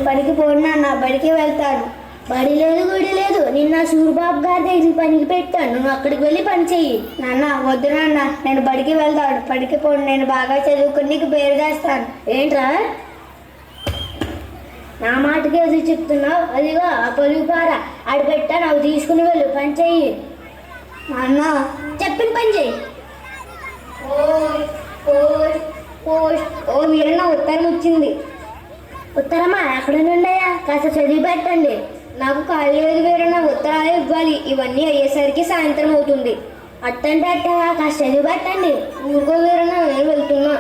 పనికి పోను నాన్న, బడికి వెళ్తాను. బడి లేదు గుడి లేదు, నిన్న సూరిబాబు గారి దగ్గర పనికి పెట్టాను, నువ్వు అక్కడికి వెళ్ళి పని చెయ్యి. నాన్న వద్దు నాన్న, నేను బడికి వెళ్తాను, బడికి పోను. నేను బాగా చదువుకుని నీకు పేరు చేస్తాను. ఏంట్రా నా మాటకి ఎదురు చెప్తున్నావు? అదిగో ఆ పొలుగు పార ఆడి పెట్టాను, అవి తీసుకుని వెళ్ళు, పని చెయ్యి. నాన్న చెప్పిన పని చెయ్యి. ఓ వీరన్న ఉత్తరం వచ్చింది. ఉత్తరమా? ఎక్కడ నుండయా? కాస్త చదివి పెట్టండి. నాకు ఖాళీ లేదు వీరన్న, ఉత్తరాలు ఇవ్వాలి. ఇవన్నీ అయ్యేసరికి సాయంత్రం అవుతుంది. అట్టంటే అట్ట కాస్త చదివి పెట్టండి. ఊరుకో వీరన్న, నేను వెళ్తున్నా.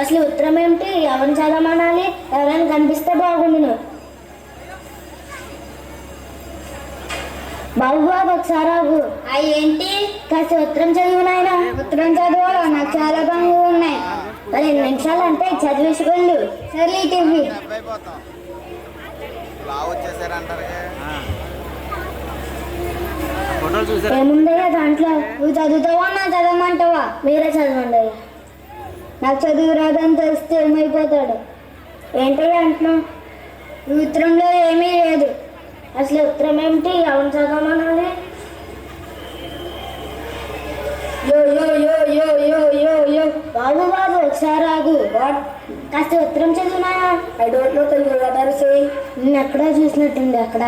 అసలు ఉత్తరం ఏమిటి? ఎవరిని చదవమనాలి? ఎవరైనా కనిపిస్తే బాగుండును. బాబు ఒకసారి ఆగు. ఏంటి? కాస్త ఉత్తరం చదువు నాయన. ఉత్తరం చదువు, నాకు చాలా పనులు ఉన్నాయి. 2 నిమిషాలు అంటే చదివేసుకోండు. సరే టీవీ ఏముందయ్యా దాంట్లో? నువ్వు చదువుతావా నా చదవమంటావా? మీరే చదవండి అయ్యా. నాకు చదువు రాదని తెలిస్తే ఏమైపోతాడు? ఏంటయ్యా అంటున్నావు? ఈ ఉత్తరంలో ఏమీ లేదు. అసలు ఉత్తరం ఏమిటి? ఎవరు చదవమనాలి? యో యో యో యో యో యో యో బాబు ఒకసారి ఆగు. కాస్త ఉత్తరం చదువునా? I don't know Telugu letter సే. నేను ఎక్కడా చూసినట్టుంది. అక్కడ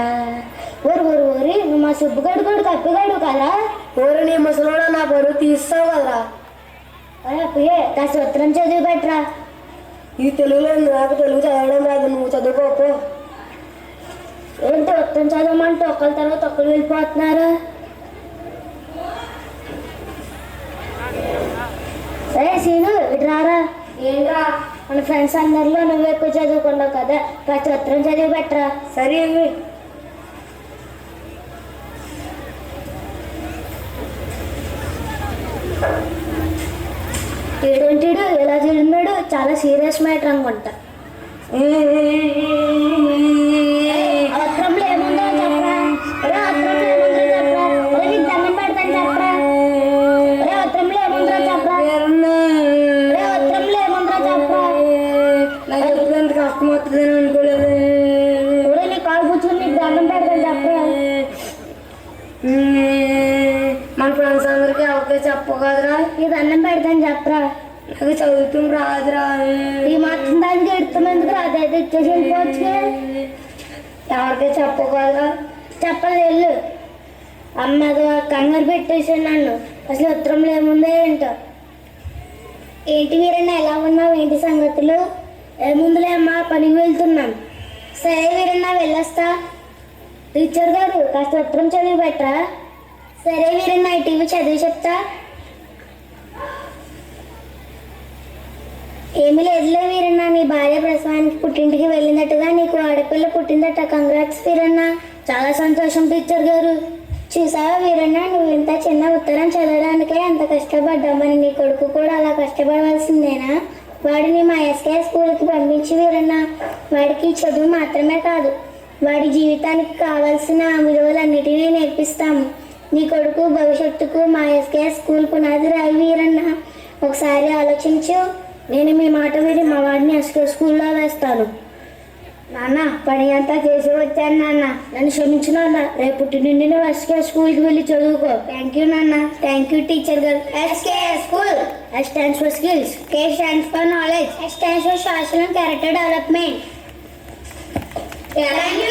ఓరి నువ్వు మా సుబ్బుగడు కూడా కప్పిగాడు కదా? ఓరి నీ ముసలోడా, నా బరువు తీస్తావు కదరా. అప్పుయే కాస్త ఉత్తరం చదివి పెట్టరా. ఈ తెలుగులో నాకు తెలుగు చదవడం రాదు, నువ్వు చదువుకోపో. ఏంటి ఉత్తరం చదవమంటే ఒకరి తర్వాత ఒకరు వెళ్ళిపోతున్నారు? సరే సీను ఇటు రారా. ఏంట్రా? మన ఫ్రెండ్స్ అందరిలో నువ్వు ఎక్కువ చదువుకున్నావు కదా, కాస్త ఉత్తరం చదివి పెట్టరా. సరే ఏంటిడు ఎలా చూడున్నాడు? చాలా సీరియస్ మ్యాటర్ అనుకుంటా. అత్రంలో ఏముందో చెప్పరా. అత్రంలో ఏముందో చెప్పరా. నీకు దండం పెడతాను చెప్పరా. అత్రంలో ఏముందో చెప్పరా. అత్రంలో ఏముందో చెప్పరా. నాకు ఎంత కష్టం వస్తుందని అనుకోలేదు. నీ కాలు కూర్చొని నీకు దండం పెడతాను చెప్పరా. మన ఫ్రెండ్స్ అందరికి అవకే చెప్పగలరా. నీ దండం పెడతాను చెప్పరా. నాకు చదువుతూ రాదురా. ఈ మాత్రం దానికి ఎడుతున్నందుకు అదైతే ఇచ్చేసి వెళ్ళిపోవచ్చు. ఎవరికీ చెప్పగలరా? చెప్పలేదు వెళ్ళు. అమ్మ అది కంగారు పెట్టేసాను నన్ను. అసలు ఉత్తరంలో ఏముందో ఏంటో. ఏంటి వీరన్న ఎలా ఉన్నావు? ఏంటి సంగతులు? ఏముందులే అమ్మా, పనికి వెళ్తున్నాం. సరే వీరన్న వెళ్ళొస్తా. టీచర్ గారు కాస్త ఉత్తరం చదివి పెట్టరా. సరే వీరన్న ఈ టీవీ చదివి చెప్తా. ఏమీ లేదులే వీరన్న, నీ భార్య ప్రసవానికి పుట్టింటికి వెళ్ళినట్టుగా నీకు ఆడపిల్ల పుట్టిందట. కంగ్రాట్స్ వీరన్న. చాలా సంతోషం టీచర్ గారు. చూసావా వీరన్న, నువ్వు ఇంత చిన్న ఉత్తరం చదవడానికే అంత కష్టపడ్డావు. మరి నీ కొడుకు కూడా అలా కష్టపడవలసిందేనా? వాడిని మా ఎస్కే స్కూల్కి పంపించి వీరన్న, వాడికి చదువు మాత్రమే కాదు, వాడి జీవితానికి కావాల్సిన విలువలన్నిటినీ నేర్పిస్తాము. నీ కొడుకు భవిష్యత్తుకు మా ఎస్కే స్కూల్ పునాది రాయి వీరన్న. ఒకసారి ఆలోచించు. నేను మీ మాట విని మా వాడిని ఎస్కే స్కూల్లో వేస్తాను. నాన్న పని అంతా చేసి వచ్చాను నాన్న, నన్ను క్షమించు నాన్న. రేపటి నుండి నువ్వు ఎస్కే స్కూల్కి వెళ్ళి చదువుకో. థ్యాంక్ యూ నాన్న. థ్యాంక్ యూ టీచర్ గారు. S K school. S stands for skills, K stands for knowledge, S stands for social and character development. Thank you